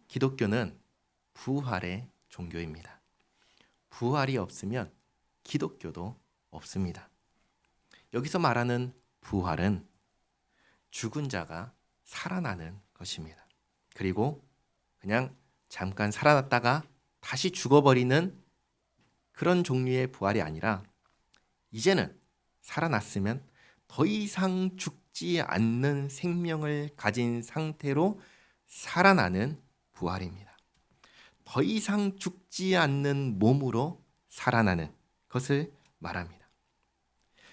기독교는 부활의 종교입니다. 부활이 없으면 기독교도 없습니다. 여기서 말하는 부활은 죽은 자가 살아나는 것입니다. 그리고 그냥 잠깐 살아났다가 다시 죽어버리는 그런 종류의 부활이 아니라 이제는 살아났으면 더 이상 죽지 않는 생명을 가진 상태로 살아나는 부활입니다. 더 이상 죽지 않는 몸으로 살아나는 것을 말합니다.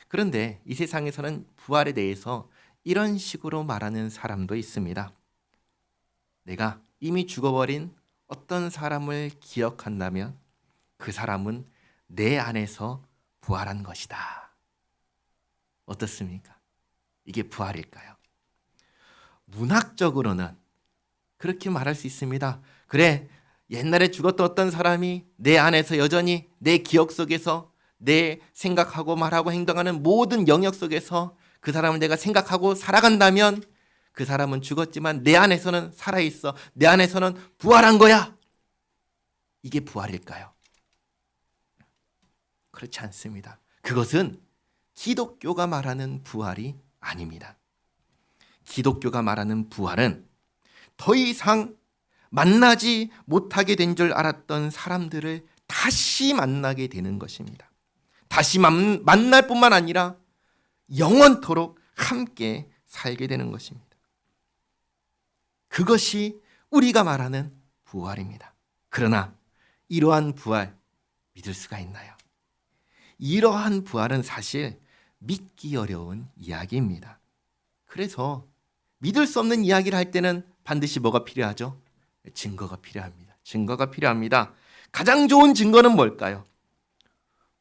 그런데 이 세상에서는 부활에 대해서 이런 식으로 말하는 사람도 있습니다. 내가 이미 죽어버린 어떤 사람을 기억한다면 그 사람은 내 안에서 부활한 것이다. 어떻습니까? 이게 부활일까요? 문학적으로는 그렇게 말할 수 있습니다. 그래, 옛날에 죽었던 어떤 사람이 내 안에서 여전히 내 기억 속에서 내 생각하고 말하고 행동하는 모든 영역 속에서 그 사람을 내가 생각하고 살아간다면 그 사람은 죽었지만 내 안에서는 살아있어. 내 안에서는 부활한 거야. 이게 부활일까요? 그렇지 않습니다. 그것은 기독교가 말하는 부활이 아닙니다. 기독교가 말하는 부활은 더 이상 만나지 못하게 된 줄 알았던 사람들을 다시 만나게 되는 것입니다. 다시 만날 뿐만 아니라 영원토록 함께 살게 되는 것입니다. 그것이 우리가 말하는 부활입니다. 그러나 이러한 부활 믿을 수가 있나요? 이러한 부활은 사실 믿기 어려운 이야기입니다. 그래서 믿을 수 없는 이야기를 할 때는 반드시 뭐가 필요하죠? 증거가 필요합니다. 증거가 필요합니다. 가장 좋은 증거는 뭘까요?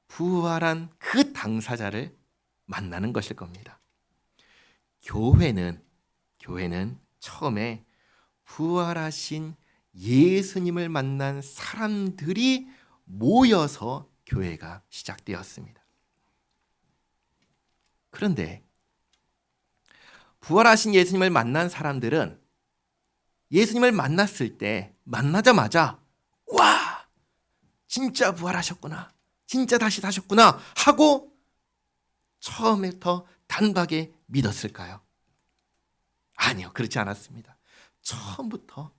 부활한 그 당사자를 만나는 것일 겁니다. 교회는 처음에 부활하신 예수님을 만난 사람들이 모여서 교회가 시작되었습니다. 그런데 부활하신 예수님을 만난 사람들은 예수님을 만났을 때 만나자마자 와, 진짜 부활하셨구나, 진짜 다시 사셨구나 하고 처음부터 단박에 믿었을까요? 아니요, 그렇지 않았습니다. 처음부터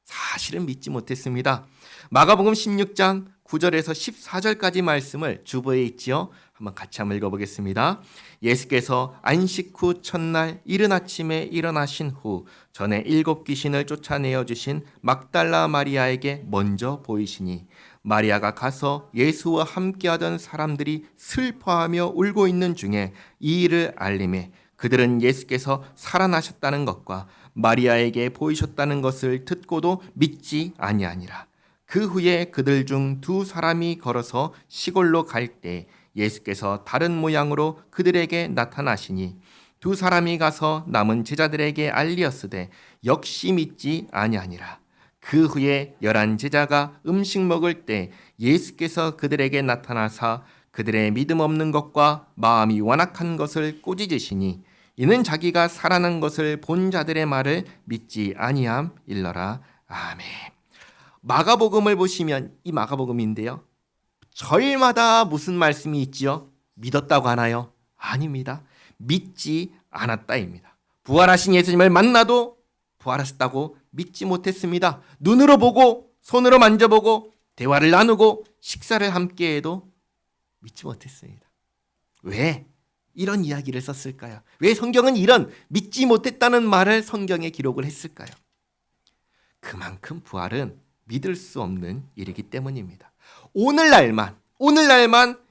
사실은 믿지 못했습니다. 마가복음 16장 9절에서 14절까지 말씀을 주보에 있지요. 한번 같이 한번 읽어보겠습니다. 예수께서 안식 후 첫날 이른 아침에 일어나신 후 전에 7 귀신을 쫓아내어 주신 막달라 마리아에게 먼저 보이시니 마리아가 가서 예수와 함께하던 사람들이 슬퍼하며 울고 있는 중에 이 일을 알림해 그들은 예수께서 살아나셨다는 것과 마리아에게 보이셨다는 것을 듣고도 믿지 아니하니라. 그 후에 그들 중 2 사람이 걸어서 시골로 갈 때 예수께서 다른 모양으로 그들에게 나타나시니 2 사람이 가서 남은 제자들에게 알리었으되 역시 믿지 아니하니라. 그 후에 11 제자가 음식 먹을 때 예수께서 그들에게 나타나사 그들의 믿음 없는 것과 마음이 완악한 것을 꾸짖으시니 이는 자기가 살아난 것을 본 자들의 말을 믿지 아니함 일러라. 아멘. 마가복음을 보시면 이 마가복음인데요, 절마다 무슨 말씀이 있지요? 믿었다고 하나요? 아닙니다. 믿지 않았다입니다. 부활하신 예수님을 만나도 부활하셨다고 믿지 못했습니다. 눈으로 보고 손으로 만져보고 대화를 나누고 식사를 함께해도 믿지 못했습니다. 왜 이런 이야기를 썼을까요? 왜 성경은 이런 믿지 못했다는 말을 성경에 기록을 했을까요? 그만큼 부활은 믿을 수 없는 일이기 때문입니다. 오늘날만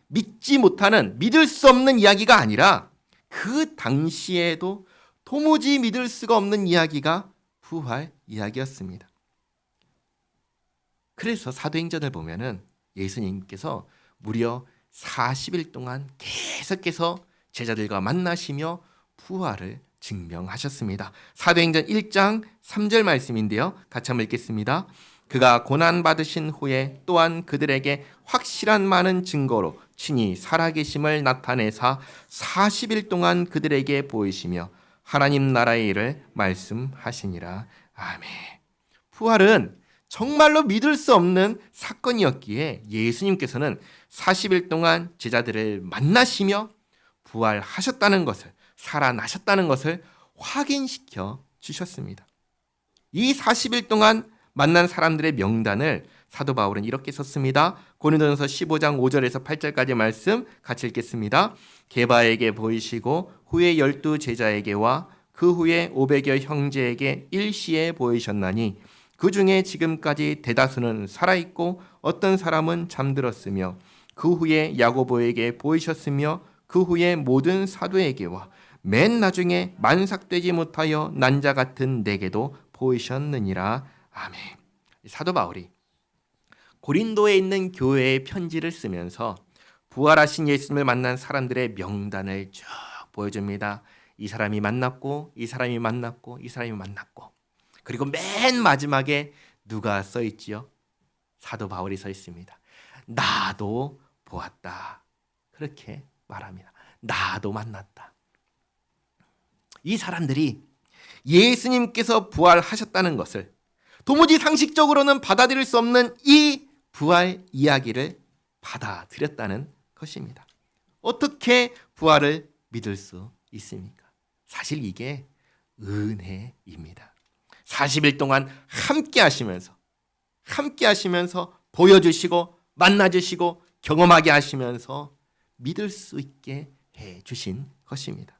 믿지 못하는, 믿을 수 없는 이야기가 아니라 그 당시에도 도무지 믿을 수가 없는 이야기가 부활 이야기였습니다. 그래서 사도행전을 보면은 예수님께서 무려 40일 동안 계속해서 제자들과 만나시며 부활을 증명하셨습니다. 사도행전 1장 3절 말씀인데요, 같이 한번 읽겠습니다. 그가 고난받으신 후에 또한 그들에게 확실한 많은 증거로 친히 살아계심을 나타내사 40일 동안 그들에게 보이시며 하나님 나라의 일을 말씀하시니라. 아멘. 부활은 정말로 믿을 수 없는 사건이었기에 예수님께서는 40일 동안 제자들을 만나시며 부활하셨다는 것을, 살아나셨다는 것을 확인시켜 주셨습니다. 이 40일 동안 만난 사람들의 명단을 사도 바울은 이렇게 썼습니다. 고린도전서 15장 5절에서 8절까지 말씀 같이 읽겠습니다. 게바에게 보이시고 후에 12 제자에게와 그 후에 500여 형제에게 일시에 보이셨나니 그 중에 지금까지 대다수는 살아있고 어떤 사람은 잠들었으며 그 후에 야고보에게 보이셨으며 그 후에 모든 사도에게와 맨 나중에 만삭되지 못하여 난 자 같은 내게도 보이셨느니라. 아멘. 사도 바울이 고린도에 있는 교회에 편지를 쓰면서 부활하신 예수님을 만난 사람들의 명단을 쭉 보여줍니다. 이 사람이 만났고 이 사람이 만났고 이 사람이 만났고, 그리고 맨 마지막에 누가 써 있지요? 사도 바울이 서 있습니다. 나도 보았다. 그렇게 말합니다. 나도 만났다. 이 사람들이 예수님께서 부활하셨다는 것을 도무지 상식적으로는 받아들일 수 없는 이 부활 이야기를 받아들였다는 것입니다. 어떻게 부활을 믿을 수 있습니까? 사실 이게 은혜입니다. 40일 동안 함께 하시면서 보여주시고 만나주시고 경험하게 하시면서 믿을 수 있게 해주신 것입니다.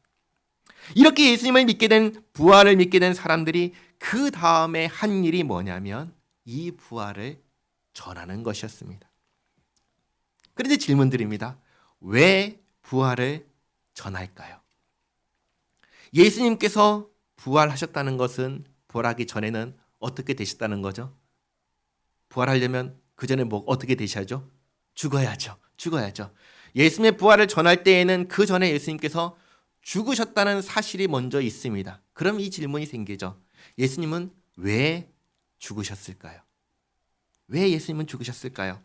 이렇게 예수님을 믿게 된, 부활을 믿게 된 사람들이 그 다음에 한 일이 뭐냐면 이 부활을 전하는 것이었습니다. 그런데 질문 드립니다. 왜 부활을 전할까요? 예수님께서 부활하셨다는 것은 부활하기 전에는 어떻게 되셨다는 거죠? 부활하려면 그 전에 어떻게 되셔야죠? 죽어야죠. 예수님의 부활을 전할 때에는 그 전에 예수님께서 죽으셨다는 사실이 먼저 있습니다. 그럼 이 질문이 생기죠. 예수님은 왜 죽으셨을까요? 왜 예수님은 죽으셨을까요?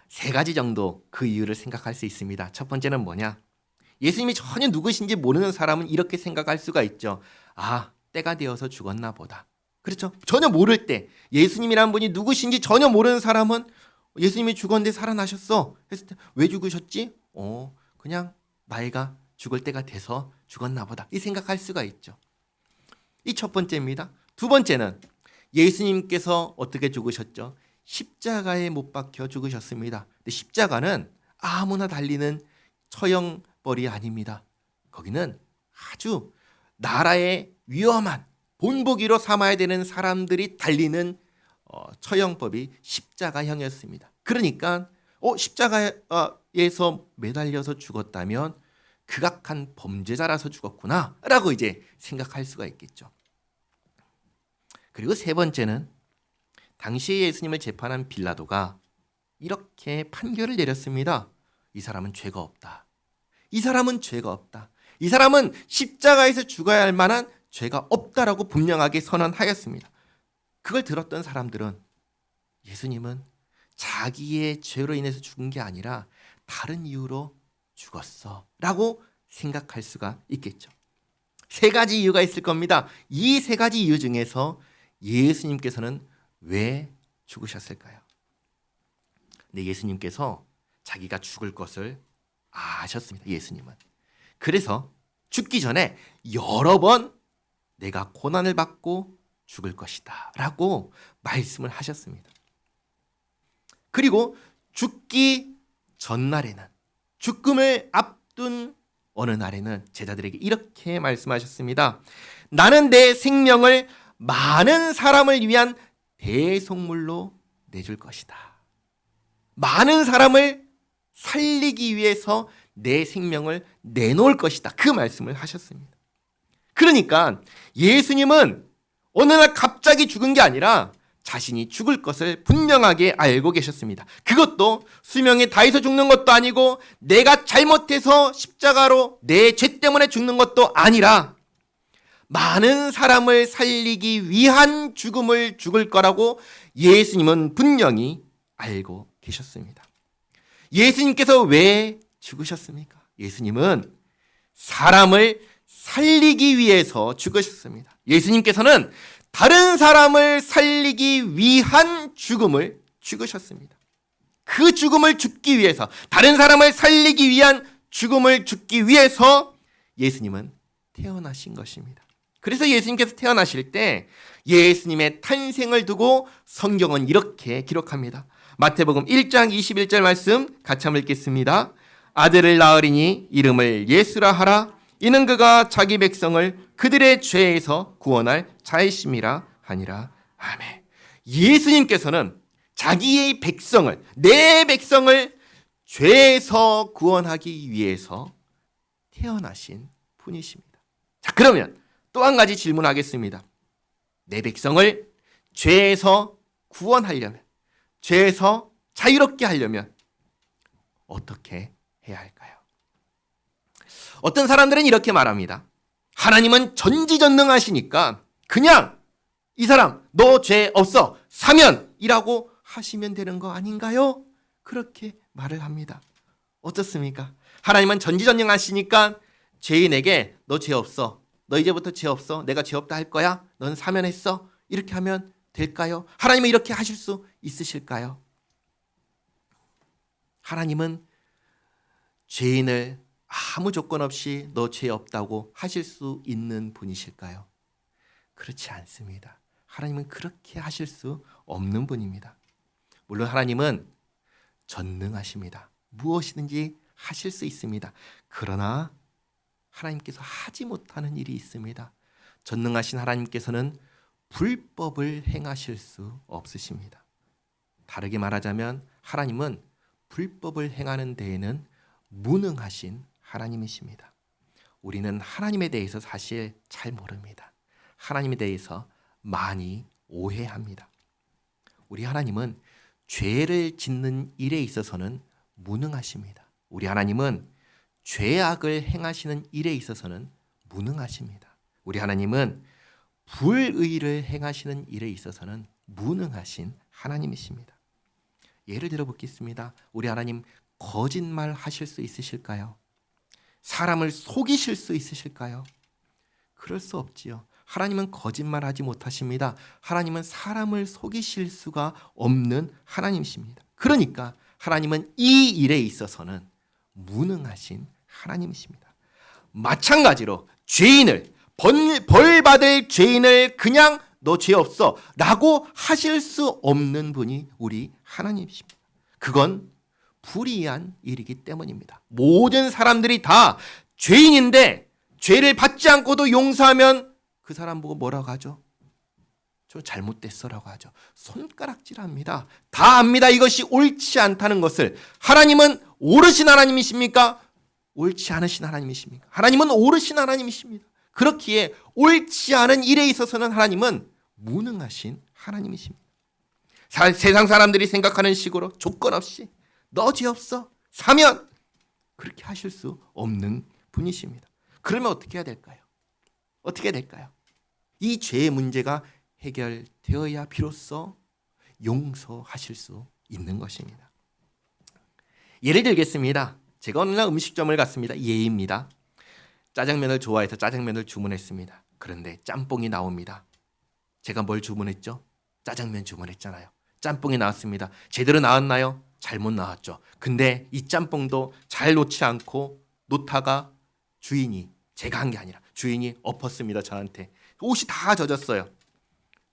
세 가지 정도 그 이유를 생각할 수 있습니다. 첫 번째는 뭐냐? 예수님이 전혀 누구신지 모르는 사람은 이렇게 생각할 수가 있죠. 아, 때가 되어서 죽었나 보다. 그렇죠? 전혀 모를 때, 예수님이란 분이 누구신지 전혀 모르는 사람은 예수님이 죽었는데 살아나셨어 했을 때 왜 죽으셨지? 그냥 나이가 죽을 때가 돼서 죽었나 보다, 이 생각할 수가 있죠. 이 첫 번째입니다. 두 번째는 예수님께서 어떻게 죽으셨죠? 십자가에 못 박혀 죽으셨습니다. 근데 십자가는 아무나 달리는 처형벌이 아닙니다. 거기는 아주 나라의 위험한 본보기로 삼아야 되는 사람들이 달리는 처형법이 십자가형이었습니다. 그러니까 십자가에서 매달려서 죽었다면 극악한 범죄자라서 죽었구나 라고 이제 생각할 수가 있겠죠. 그리고 세 번째는 당시에 예수님을 재판한 빌라도가 이렇게 판결을 내렸습니다. 이 사람은 죄가 없다. 이 사람은 십자가에서 죽어야 할 만한 죄가 없다라고 분명하게 선언하였습니다. 그걸 들었던 사람들은 예수님은 자기의 죄로 인해서 죽은 게 아니라 다른 이유로 죽었어 라고 생각할 수가 있겠죠. 세 가지 이유가 있을 겁니다. 이 세 가지 이유 중에서 예수님께서는 왜 죽으셨을까요? 근데 예수님께서 자기가 죽을 것을 아셨습니다. 예수님은. 그래서 죽기 전에 여러 번 내가 고난을 받고 죽을 것이다 라고 말씀을 하셨습니다. 그리고 죽기 전날에는, 죽음을 앞둔 어느 날에는 제자들에게 이렇게 말씀하셨습니다. 나는 내 생명을 많은 사람을 위한 대속물로 내줄 것이다. 많은 사람을 살리기 위해서 내 생명을 내놓을 것이다. 그 말씀을 하셨습니다. 그러니까 예수님은 어느 날 갑자기 죽은 게 아니라 자신이 죽을 것을 분명하게 알고 계셨습니다. 그것도 수명에 다해서 죽는 것도 아니고 내가 잘못해서 십자가로 내 죄 때문에 죽는 것도 아니라 많은 사람을 살리기 위한 죽음을 죽을 거라고 예수님은 분명히 알고 계셨습니다. 예수님께서 왜 죽으셨습니까? 예수님은 사람을 살리기 위해서 죽으셨습니다. 예수님께서는 다른 사람을 살리기 위한 죽음을 죽으셨습니다. 그 죽음을 죽기 위해서, 다른 사람을 살리기 위한 죽음을 죽기 위해서 예수님은 태어나신 것입니다. 그래서 예수님께서 태어나실 때 예수님의 탄생을 두고 성경은 이렇게 기록합니다. 마태복음 1장 21절 말씀 같이 한번 읽겠습니다. 아들을 낳으리니 이름을 예수라 하라. 이는 그가 자기 백성을 그들의 죄에서 구원할 자이심이라 하니라. 아멘. 예수님께서는 자기의 백성을, 내 백성을 죄에서 구원하기 위해서 태어나신 분이십니다. 자, 그러면 또 한 가지 질문하겠습니다. 내 백성을 죄에서 구원하려면, 죄에서 자유롭게 하려면 어떻게 해야 할까요? 어떤 사람들은 이렇게 말합니다. 하나님은 전지전능하시니까 그냥 이 사람 너 죄 없어 사면이라고 하시면 되는 거 아닌가요? 그렇게 말을 합니다. 어떻습니까? 하나님은 전지전능하시니까 죄인에게 너 죄 없어, 너 이제부터 죄 없어, 내가 죄 없다 할 거야, 넌 사면했어, 이렇게 하면 될까요? 하나님은 이렇게 하실 수 있으실까요? 하나님은 죄인을 아무 조건 없이 너 죄 없다고 하실 수 있는 분이실까요? 그렇지 않습니다. 하나님은 그렇게 하실 수 없는 분입니다. 물론 하나님은 전능하십니다. 무엇이든지 하실 수 있습니다. 그러나 하나님께서 하지 못하는 일이 있습니다. 전능하신 하나님께서는 불법을 행하실 수 없으십니다. 다르게 말하자면 하나님은 불법을 행하는 데에는 무능하신 하나님이십니다. 우리는 하나님에 대해서 사실 잘 모릅니다. 하나님에 대해서 많이 오해합니다. 우리 하나님은 죄를 짓는 일에 있어서는 무능하십니다. 우리 하나님은 죄악을 행하시는 일에 있어서는 무능하십니다. 우리 하나님은 불의를 행하시는 일에 있어서는 무능하신 하나님이십니다. 예를 들어 보겠습니다. 우리 하나님 거짓말 하실 수 있으실까요? 사람을 속이실 수 있으실까요? 그럴 수 없지요. 하나님은 거짓말하지 못하십니다. 하나님은 사람을 속이실 수가 없는 하나님이십니다. 그러니까 하나님은 이 일에 있어서는 무능하신 하나님이십니다. 마찬가지로 죄인을, 벌 받을 죄인을 그냥 너 죄 없어 라고 하실 수 없는 분이 우리 하나님이십니다. 그건 불의한 일이기 때문입니다. 모든 사람들이 다 죄인인데 죄를 받지 않고도 용서하면 그 사람 보고 뭐라고 하죠? 저 잘못됐어라고 하죠. 손가락질합니다. 다 압니다. 이것이 옳지 않다는 것을. 하나님은 옳으신 하나님이십니까? 옳지 않으신 하나님이십니까? 하나님은 옳으신 하나님이십니다. 그렇기에 옳지 않은 일에 있어서는 하나님은 무능하신 하나님이십니다. 세상 사람들이 생각하는 식으로 조건 없이 너 죄 없어 사면 그렇게 하실 수 없는 분이십니다. 그러면 어떻게 해야 될까요? 어떻게 될까요? 이 죄의 문제가 해결되어야 비로소 용서하실 수 있는 것입니다. 예를 들겠습니다. 제가 어느 날 음식점을 갔습니다. 예입니다. 짜장면을 좋아해서 짜장면을 주문했습니다. 그런데 짬뽕이 나옵니다. 제가 뭘 주문했죠? 짜장면 주문했잖아요. 짬뽕이 나왔습니다. 제대로 나왔나요? 잘못 나왔죠. 근데 이 짬뽕도 잘 놓지 않고 놓다가 주인이, 제가 한 게 아니라 주인이 엎었습니다. 저한테. 옷이 다 젖었어요.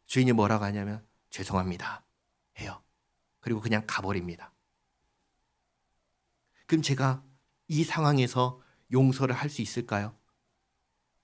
주인이 뭐라고 하냐면 죄송합니다 해요. 그리고 그냥 가버립니다. 그럼 제가 이 상황에서 용서를 할 수 있을까요?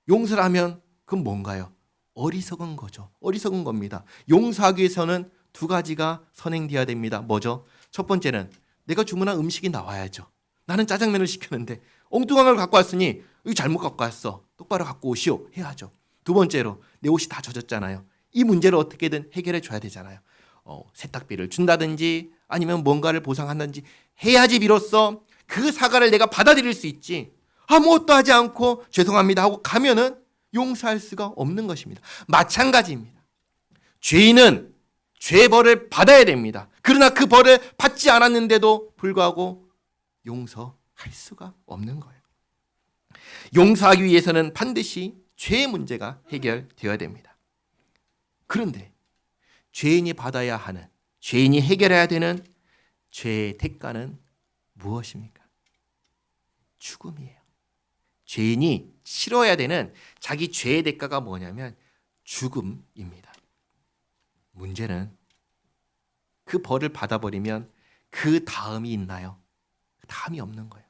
용서를 하면 그건 뭔가요? 어리석은 거죠. 어리석은 겁니다. 용서하기 위해서는 두 가지가 선행되어야 됩니다. 뭐죠? 첫 번째는 내가 주문한 음식이 나와야죠. 나는 짜장면을 시켰는데 엉뚱한 걸 갖고 왔으니 이거 잘못 갖고 왔어. 똑바로 갖고 오시오 해야죠. 두 번째로 내 옷이 다 젖었잖아요. 이 문제를 어떻게든 해결해 줘야 되잖아요. 세탁비를 준다든지 아니면 뭔가를 보상한다든지 해야지 비로소 그 사과를 내가 받아들일 수 있지. 아무것도 하지 않고 죄송합니다 하고 가면은 용서할 수가 없는 것입니다. 마찬가지입니다. 죄인은 죄벌을 받아야 됩니다. 그러나 그 벌을 받지 않았는데도 불구하고 용서할 수가 없는 거예요. 용서하기 위해서는 반드시 죄의 문제가 해결되어야 됩니다. 그런데 죄인이 받아야 하는, 죄인이 해결해야 되는 죄의 대가는 무엇입니까? 죽음이에요. 죄인이 치러야 되는 자기 죄의 대가가 뭐냐면 죽음입니다. 문제는 그 벌을 받아버리면 그 다음이 있나요? 그 다음이 없는 거예요.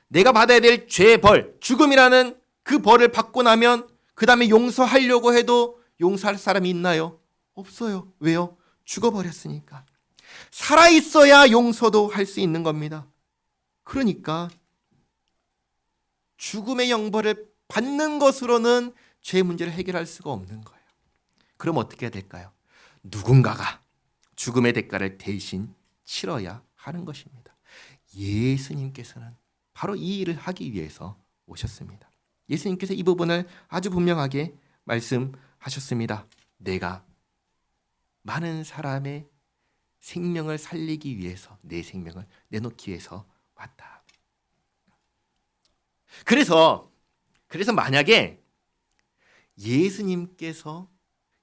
내가 받아야 될 죄의 벌, 죽음이라는 그 벌을 받고 나면 그 다음에 용서하려고 해도 용서할 사람이 있나요? 없어요. 왜요? 죽어버렸으니까. 살아있어야 용서도 할 수 있는 겁니다. 그러니까 죽음의 형벌을 받는 것으로는 죄 문제를 해결할 수가 없는 거예요. 그럼 어떻게 해야 될까요? 누군가가 죽음의 대가를 대신 치러야 하는 것입니다. 예수님께서는 바로 이 일을 하기 위해서 오셨습니다. 예수님께서 이 부분을 아주 분명하게 말씀하셨습니다. 내가 많은 사람의 생명을 살리기 위해서 내 생명을 내놓기 위해서 왔다. 그래서 만약에 예수님께서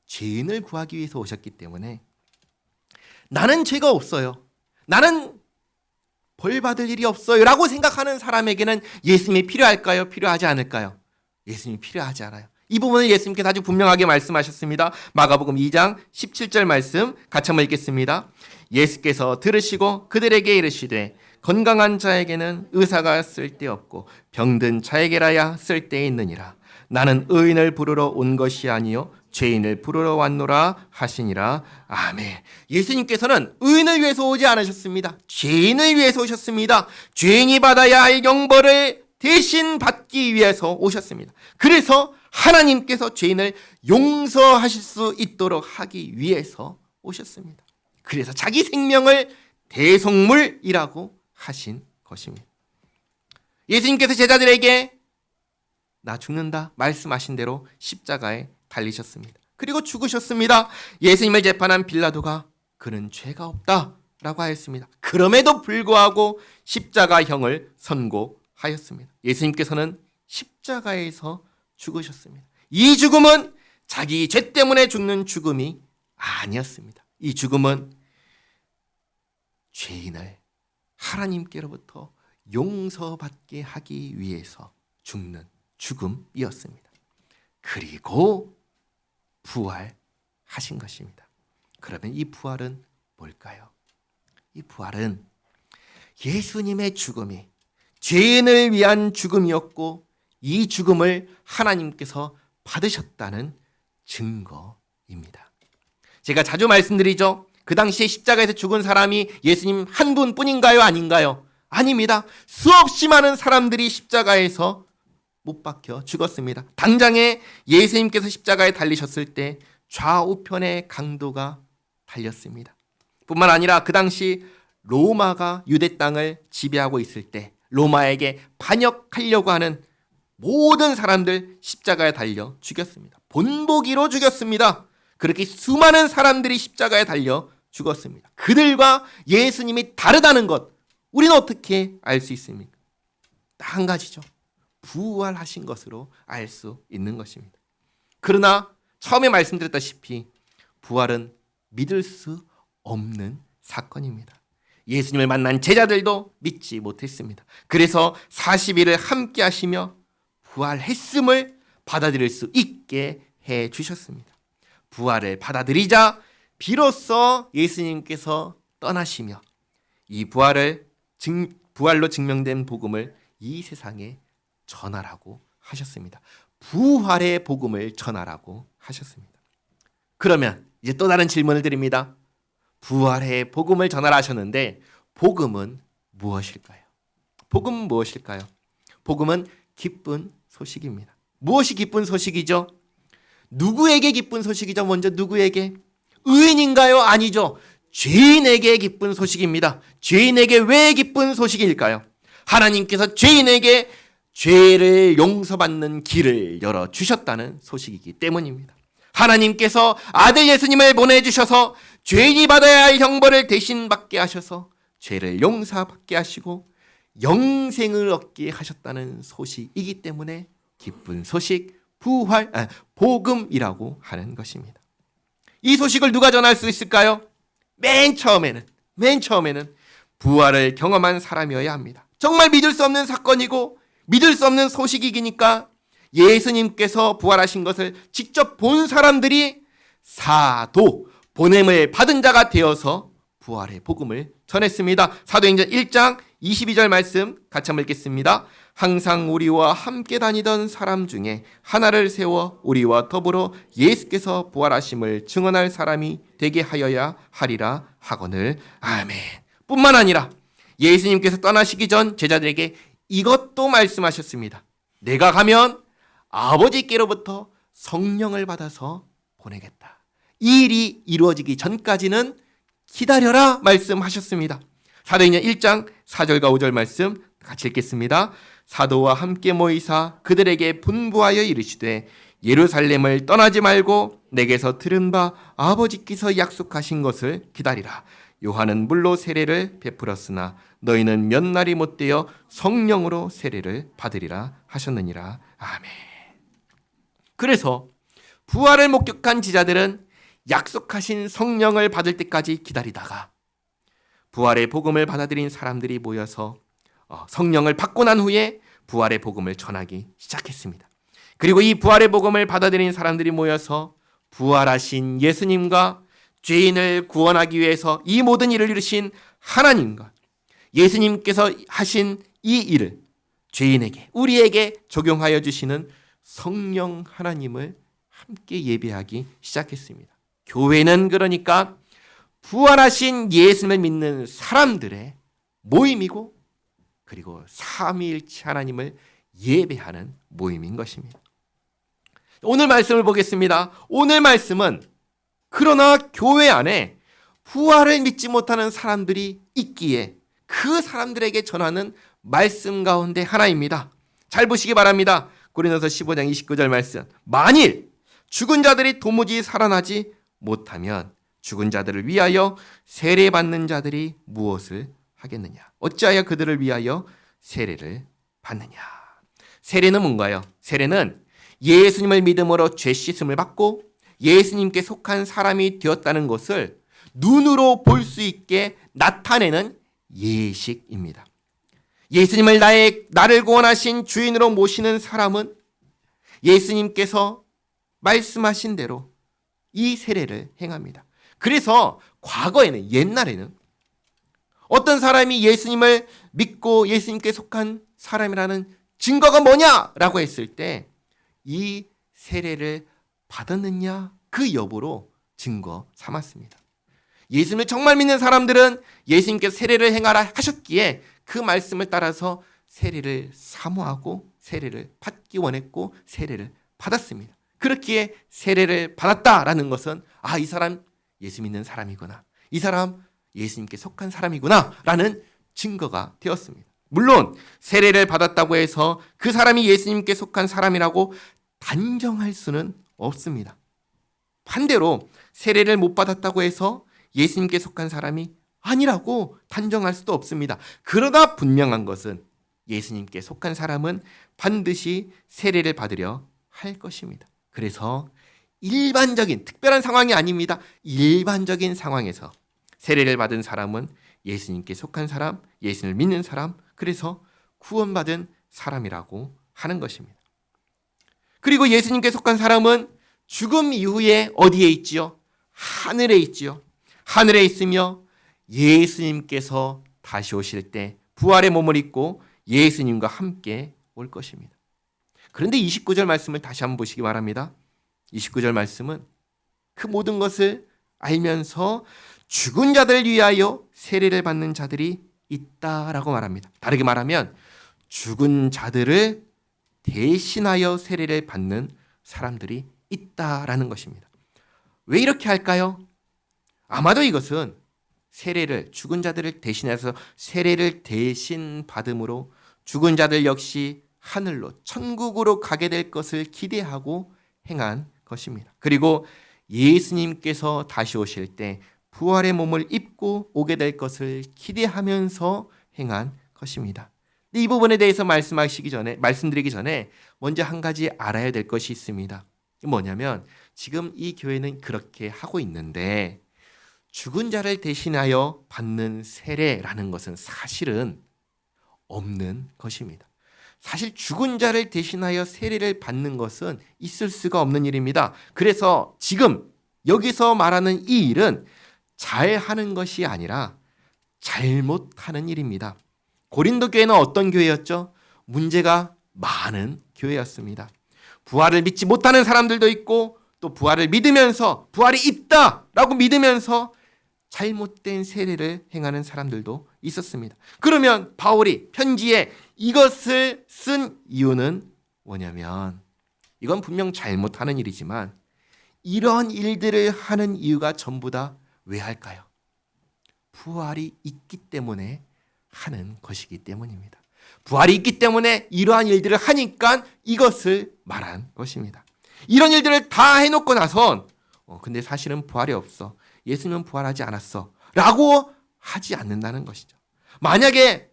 죄인을 구하기 위해서 오셨기 때문에 나는 죄가 없어요, 나는 벌 받을 일이 없어요 라고 생각하는 사람에게는 예수님이 필요할까요? 필요하지 않을까요? 예수님이 필요하지 않아요. 이 부분을 예수님께서 아주 분명하게 말씀하셨습니다. 마가복음 2장 17절 말씀 같이 한번 읽겠습니다. 예수께서 들으시고 그들에게 이르시되 건강한 자에게는 의사가 쓸데없고 병든 자에게라야 쓸데있느니라. 나는 의인을 부르러 온 것이 아니요 죄인을 부르러 왔노라 하시니라. 아멘. 예수님께서는 의인을 위해서 오지 않으셨습니다. 죄인을 위해서 오셨습니다. 죄인이 받아야 할 형벌을 대신 받기 위해서 오셨습니다. 그래서 하나님께서 죄인을 용서하실 수 있도록 하기 위해서 오셨습니다. 그래서 자기 생명을 대속물이라고 하신 것입니다. 예수님께서 제자들에게 나 죽는다 말씀하신 대로 십자가에 달리셨습니다. 그리고 죽으셨습니다. 예수님을 재판한 빌라도가 그는 죄가 없다라고 하였습니다. 그럼에도 불구하고 십자가형을 선고하였습니다. 예수님께서는 십자가에서 죽으셨습니다. 이 죽음은 자기 죄 때문에 죽는 죽음이 아니었습니다. 이 죽음은 죄인을 하나님께로부터 용서받게 하기 위해서 죽는 죽음이었습니다. 그리고 부활하신 것입니다. 그러면 이 부활은 뭘까요? 이 부활은 예수님의 죽음이 죄인을 위한 죽음이었고 이 죽음을 하나님께서 받으셨다는 증거입니다. 제가 자주 말씀드리죠. 그 당시에 십자가에서 죽은 사람이 예수님 한 분뿐인가요? 아닌가요? 아닙니다. 수없이 많은 사람들이 십자가에서 못 박혀 죽었습니다. 당장에 예수님께서 십자가에 달리셨을 때 좌우편의 강도가 달렸습니다. 뿐만 아니라 그 당시 로마가 유대 땅을 지배하고 있을 때 로마에게 반역하려고 하는 모든 사람들 십자가에 달려 죽였습니다. 본보기로 죽였습니다. 그렇게 수많은 사람들이 십자가에 달려 죽었습니다. 그들과 예수님이 다르다는 것 우리는 어떻게 알 수 있습니까? 딱 한 가지죠. 부활하신 것으로 알 수 있는 것입니다. 그러나 처음에 말씀드렸다시피 부활은 믿을 수 없는 사건입니다. 예수님을 만난 제자들도 믿지 못했습니다. 그래서 40일을 함께 하시며 부활했음을 받아들일 수 있게 해 주셨습니다. 부활을 받아들이자 비로소 예수님께서 떠나시며 이 부활로 증명된 복음을 이 세상에 전하라고 하셨습니다. 부활의 복음을 전하라고 하셨습니다. 그러면 이제 또 다른 질문을 드립니다. 부활의 복음을 전하라 하셨는데 복음은 무엇일까요? 복음은 무엇일까요? 복음은 기쁜 소식입니다. 무엇이 기쁜 소식이죠? 누구에게 기쁜 소식이죠? 먼저 누구에게? 의인인가요? 아니죠. 죄인에게 기쁜 소식입니다. 죄인에게 왜 기쁜 소식일까요? 하나님께서 죄인에게 죄를 용서받는 길을 열어주셨다는 소식이기 때문입니다. 하나님께서 아들 예수님을 보내주셔서 죄인이 받아야 할 형벌을 대신 받게 하셔서 죄를 용서받게 하시고 영생을 얻게 하셨다는 소식이기 때문에 기쁜 소식, 복음이라고 하는 것입니다. 이 소식을 누가 전할 수 있을까요? 맨 처음에는 부활을 경험한 사람이어야 합니다. 정말 믿을 수 없는 사건이고 믿을 수 없는 소식이기니까 예수님께서 부활하신 것을 직접 본 사람들이 사도, 보냄을 받은 자가 되어서 부활의 복음을 전했습니다. 사도행전 1장 22절 말씀 같이 한번 읽겠습니다. 항상 우리와 함께 다니던 사람 중에 하나를 세워 우리와 더불어 예수께서 부활하심을 증언할 사람이 되게 하여야 하리라 하거늘. 아멘. 뿐만 아니라 예수님께서 떠나시기 전 제자들에게 이것도 말씀하셨습니다. 내가 가면 아버지께로부터 성령을 받아서 보내겠다. 이 일이 이루어지기 전까지는 기다려라 말씀하셨습니다. 사도행전 1장 4절과 5절 말씀 같이 읽겠습니다. 사도와 함께 모이사 그들에게 분부하여 이르시되 예루살렘을 떠나지 말고 내게서 들은 바 아버지께서 약속하신 것을 기다리라. 요한은 물로 세례를 베풀었으나 너희는 몇 날이 못되어 성령으로 세례를 받으리라 하셨느니라. 아멘. 그래서 부활을 목격한 제자들은 약속하신 성령을 받을 때까지 기다리다가 부활의 복음을 받아들인 사람들이 모여서 성령을 받고 난 후에 부활의 복음을 전하기 시작했습니다. 그리고 이 부활의 복음을 받아들인 사람들이 모여서 부활하신 예수님과 죄인을 구원하기 위해서 이 모든 일을 이루신 하나님과 예수님께서 하신 이 일을 죄인에게, 우리에게 적용하여 주시는 성령 하나님을 함께 예배하기 시작했습니다. 교회는 그러니까 부활하신 예수님을 믿는 사람들의 모임이고 그리고 삼위일체 하나님을 예배하는 모임인 것입니다. 오늘 말씀을 보겠습니다. 오늘 말씀은 그러나 교회 안에 부활을 믿지 못하는 사람들이 있기에 그 사람들에게 전하는 말씀 가운데 하나입니다. 잘 보시기 바랍니다. 고린도서 15장 29절 말씀. 만일 죽은 자들이 도무지 살아나지 못하면 죽은 자들을 위하여 세례받는 자들이 무엇을 하겠느냐? 어찌하여 그들을 위하여 세례를 받느냐? 세례는 뭔가요? 세례는 예수님을 믿음으로 죄 씻음을 받고 예수님께 속한 사람이 되었다는 것을 눈으로 볼 수 있게 나타내는 예식입니다. 예수님을 나를 구원하신 주인으로 모시는 사람은 예수님께서 말씀하신 대로 이 세례를 행합니다. 그래서 과거에는, 옛날에는 어떤 사람이 예수님을 믿고 예수님께 속한 사람이라는 증거가 뭐냐라고 했을 때 이 세례를 받았느냐 그 여부로 증거 삼았습니다. 예수님을 정말 믿는 사람들은 예수님께서 세례를 행하라 하셨기에 그 말씀을 따라서 세례를 사모하고 세례를 받기 원했고 세례를 받았습니다. 그렇기에 세례를 받았다라는 것은 이 사람 예수 믿는 사람이구나, 이 사람 예수님께 속한 사람이구나 라는 증거가 되었습니다. 물론 세례를 받았다고 해서 그 사람이 예수님께 속한 사람이라고 단정할 수는 없습니다. 반대로 세례를 못 받았다고 해서 예수님께 속한 사람이 아니라고 단정할 수도 없습니다. 그러나 분명한 것은 예수님께 속한 사람은 반드시 세례를 받으려 할 것입니다. 그래서 일반적인 특별한 상황이 아닙니다. 일반적인 상황에서 세례를 받은 사람은 예수님께 속한 사람, 예수님을 믿는 사람, 그래서 구원받은 사람이라고 하는 것입니다. 그리고 예수님께 속한 사람은 죽음 이후에 어디에 있지요? 하늘에 있지요. 하늘에 있으며 예수님께서 다시 오실 때 부활의 몸을 입고 예수님과 함께 올 것입니다. 그런데 29절 말씀을 다시 한번 보시기 바랍니다. 29절 말씀은 그 모든 것을 알면서 죽은 자들을 위하여 세례를 받는 자들이 있다라고 말합니다. 다르게 말하면 죽은 자들을 대신하여 세례를 받는 사람들이 있다라는 것입니다. 왜 이렇게 할까요? 아마도 이것은 세례를, 죽은 자들을 대신해서 세례를 대신 받음으로 죽은 자들 역시 하늘로, 천국으로 가게 될 것을 기대하고 행한 것입니다. 그리고 예수님께서 다시 오실 때 부활의 몸을 입고 오게 될 것을 기대하면서 행한 것입니다. 이 부분에 대해서 말씀드리기 전에 먼저 한 가지 알아야 될 것이 있습니다. 뭐냐면 지금 이 교회는 그렇게 하고 있는데 죽은 자를 대신하여 받는 세례라는 것은 사실은 없는 것입니다. 사실 죽은 자를 대신하여 세례를 받는 것은 있을 수가 없는 일입니다. 그래서 지금 여기서 말하는 이 일은 잘하는 것이 아니라 잘못하는 일입니다. 고린도 교회는 어떤 교회였죠? 문제가 많은 교회였습니다. 부활을 믿지 못하는 사람들도 있고 또 부활을 믿으면서 부활이 있다라고 믿으면서 잘못된 세례를 행하는 사람들도 있었습니다. 그러면 바울이 편지에 이것을 쓴 이유는 뭐냐면 이건 분명 잘못하는 일이지만 이런 일들을 하는 이유가 전부 다 왜 할까요? 부활이 있기 때문에 하는 것이기 때문입니다. 부활이 있기 때문에 이러한 일들을 하니까 이것을 말한 것입니다. 이런 일들을 다 해놓고 나선 근데 사실은 부활이 없어. 예수님은 부활하지 않았어. 라고 하지 않는다는 것이죠. 만약에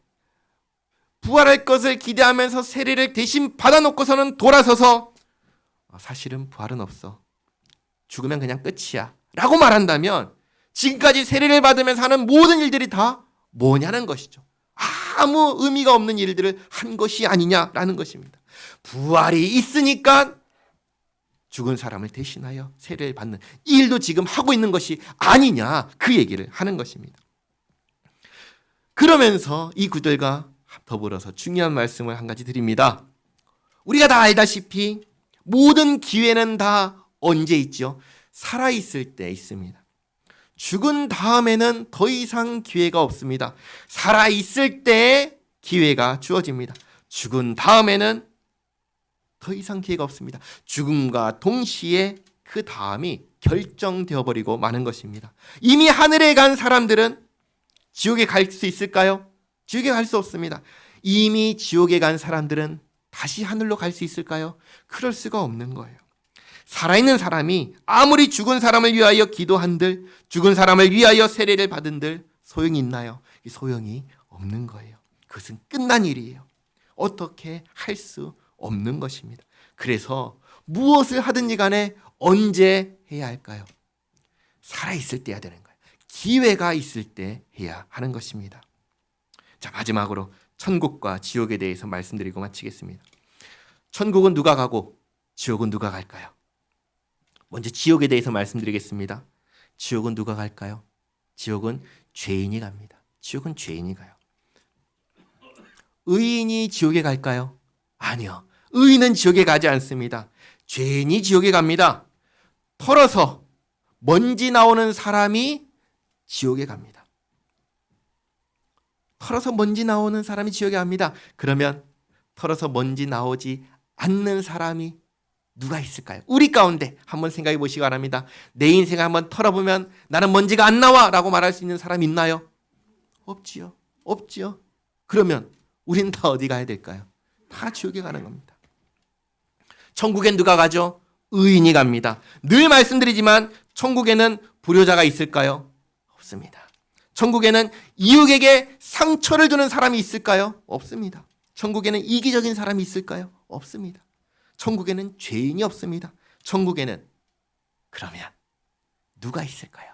부활할 것을 기대하면서 세례를 대신 받아놓고서는 돌아서서 사실은 부활은 없어. 죽으면 그냥 끝이야. 라고 말한다면 지금까지 세례를 받으면서 하는 모든 일들이 다 뭐냐는 것이죠. 아무 의미가 없는 일들을 한 것이 아니냐라는 것입니다. 부활이 있으니까 죽은 사람을 대신하여 세례를 받는 이 일도 지금 하고 있는 것이 아니냐 그 얘기를 하는 것입니다. 그러면서 이 구절과 더불어서 중요한 말씀을 한 가지 드립니다. 우리가 다 알다시피 모든 기회는 다 언제 있죠? 살아있을 때 있습니다. 죽은 다음에는 더 이상 기회가 없습니다. 살아있을 때 기회가 주어집니다. 죽은 다음에는 더 이상 기회가 없습니다. 죽음과 동시에 그 다음이 결정되어 버리고 마는 것입니다. 이미 하늘에 간 사람들은 지옥에 갈 수 있을까요? 지옥에 갈 수 없습니다. 이미 지옥에 간 사람들은 다시 하늘로 갈 수 있을까요? 그럴 수가 없는 거예요. 살아있는 사람이 아무리 죽은 사람을 위하여 기도한들, 죽은 사람을 위하여 세례를 받은들 소용이 있나요? 소용이 없는 거예요. 그것은 끝난 일이에요. 어떻게 할 수 없는 것입니다. 그래서 무엇을 하든지 간에 언제 해야 할까요? 살아있을 때 해야 되는 거예요. 기회가 있을 때 해야 하는 것입니다. 자, 마지막으로 천국과 지옥에 대해서 말씀드리고 마치겠습니다. 천국은 누가 가고 지옥은 누가 갈까요? 먼저 지옥에 대해서 말씀드리겠습니다. 지옥은 누가 갈까요? 지옥은 죄인이 갑니다. 지옥은 죄인이 가요. 의인이 지옥에 갈까요? 아니요. 의인은 지옥에 가지 않습니다. 죄인이 지옥에 갑니다. 털어서 먼지 나오는 사람이 지옥에 갑니다. 털어서 먼지 나오는 사람이 지옥에 갑니다. 그러면 털어서 먼지 나오지 않는 사람이 누가 있을까요? 우리 가운데 한번 생각해 보시기 바랍니다. 내 인생을 한번 털어보면 나는 먼지가 안 나와 라고 말할 수 있는 사람이 있나요? 없지요. 없지요. 그러면 우리는 다 어디 가야 될까요? 다 지옥에 가는 겁니다. 천국엔 누가 가죠? 의인이 갑니다. 늘 말씀드리지만 천국에는 불효자가 있을까요? 없습니다. 천국에는 이웃에게 상처를 주는 사람이 있을까요? 없습니다. 천국에는 이기적인 사람이 있을까요? 없습니다. 천국에는 죄인이 없습니다. 천국에는 그러면 누가 있을까요?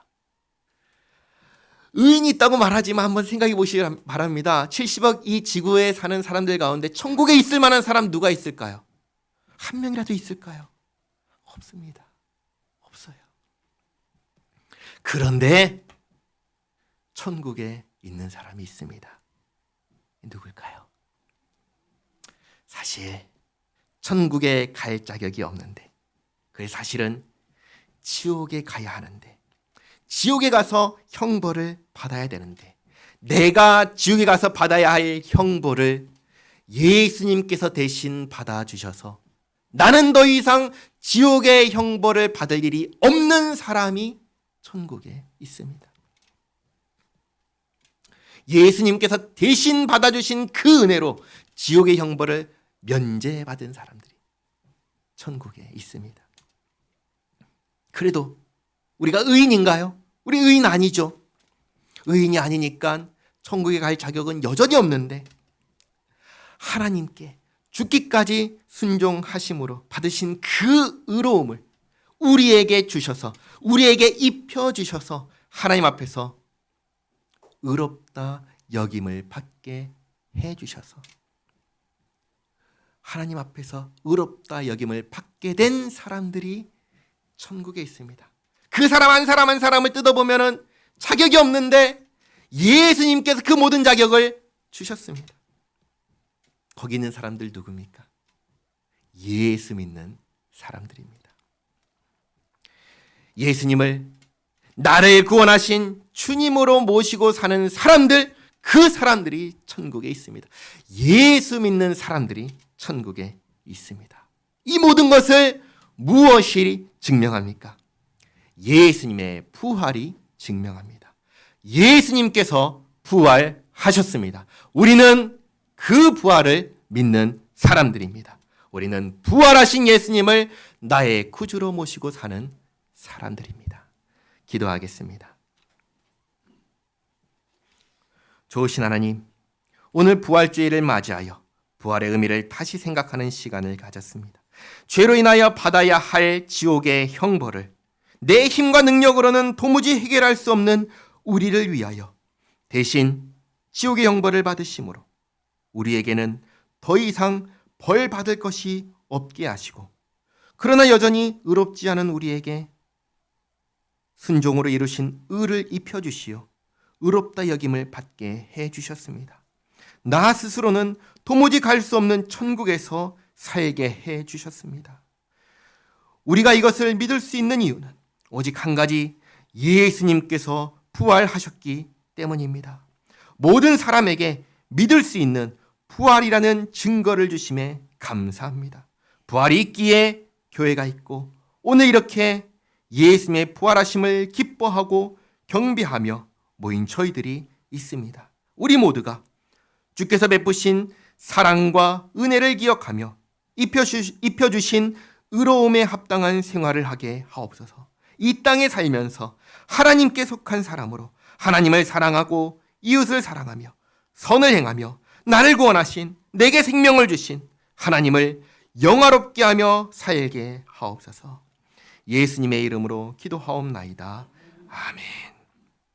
의인이 있다고 말하지만 한번 생각해 보시기 바랍니다. 70억 이 지구에 사는 사람들 가운데 천국에 있을 만한 사람 누가 있을까요? 한 명이라도 있을까요? 없습니다. 없어요. 그런데 천국에 있는 사람이 있습니다. 누굴까요? 사실 천국에 갈 자격이 없는데 그게 사실은 지옥에 가야 하는데 지옥에 가서 형벌을 받아야 되는데 내가 지옥에 가서 받아야 할 형벌을 예수님께서 대신 받아주셔서 나는 더 이상 지옥의 형벌을 받을 일이 없는 사람이 천국에 있습니다. 예수님께서 대신 받아주신 그 은혜로 지옥의 형벌을 면제받은 사람들이 천국에 있습니다. 그래도 우리가 의인인가요? 우리 의인 아니죠. 의인이 아니니까 천국에 갈 자격은 여전히 없는데 하나님께 죽기까지 순종하심으로 받으신 그 의로움을 우리에게 주셔서, 우리에게 입혀주셔서 하나님 앞에서 의롭다 여김을 받게 해주셔서 하나님 앞에서 의롭다 여김을 받게 된 사람들이 천국에 있습니다. 그 사람 한 사람 한 사람을 뜯어보면 자격이 없는데 예수님께서 그 모든 자격을 주셨습니다. 거기 있는 사람들 누굽니까? 예수 믿는 사람들입니다. 예수님을 나를 구원하신 주님으로 모시고 사는 사람들, 그 사람들이 천국에 있습니다. 예수 믿는 사람들이 천국에 있습니다. 이 모든 것을 무엇이 증명합니까? 예수님의 부활이 증명합니다. 예수님께서 부활하셨습니다. 우리는 그 부활을 믿는 사람들입니다. 우리는 부활하신 예수님을 나의 구주로 모시고 사는 사람들입니다. 기도하겠습니다. 좋으신 하나님, 오늘 부활주의를 맞이하여 부활의 의미를 다시 생각하는 시간을 가졌습니다. 죄로 인하여 받아야 할 지옥의 형벌을 내 힘과 능력으로는 도무지 해결할 수 없는 우리를 위하여 대신 지옥의 형벌을 받으심으로 우리에게는 더 이상 벌 받을 것이 없게 하시고, 그러나 여전히 의롭지 않은 우리에게 순종으로 이루신 의를 입혀주시어 의롭다 여김을 받게 해주셨습니다. 나 스스로는 도무지 갈 수 없는 천국에서 살게 해주셨습니다. 우리가 이것을 믿을 수 있는 이유는 오직 한 가지, 예수님께서 부활하셨기 때문입니다. 모든 사람에게 믿을 수 있는 부활이라는 증거를 주심에 감사합니다. 부활이 있기에 교회가 있고, 오늘 이렇게 예수님의 부활하심을 기뻐하고 경배하며 모인 저희들이 있습니다. 우리 모두가 주께서 베푸신 사랑과 은혜를 기억하며 입혀주신 의로움에 합당한 생활을 하게 하옵소서. 이 땅에 살면서 하나님께 속한 사람으로 하나님을 사랑하고 이웃을 사랑하며 선을 행하며 나를 구원하신, 내게 생명을 주신 하나님을 영화롭게 하며 살게 하옵소서. 예수님의 이름으로 기도하옵나이다. 아멘.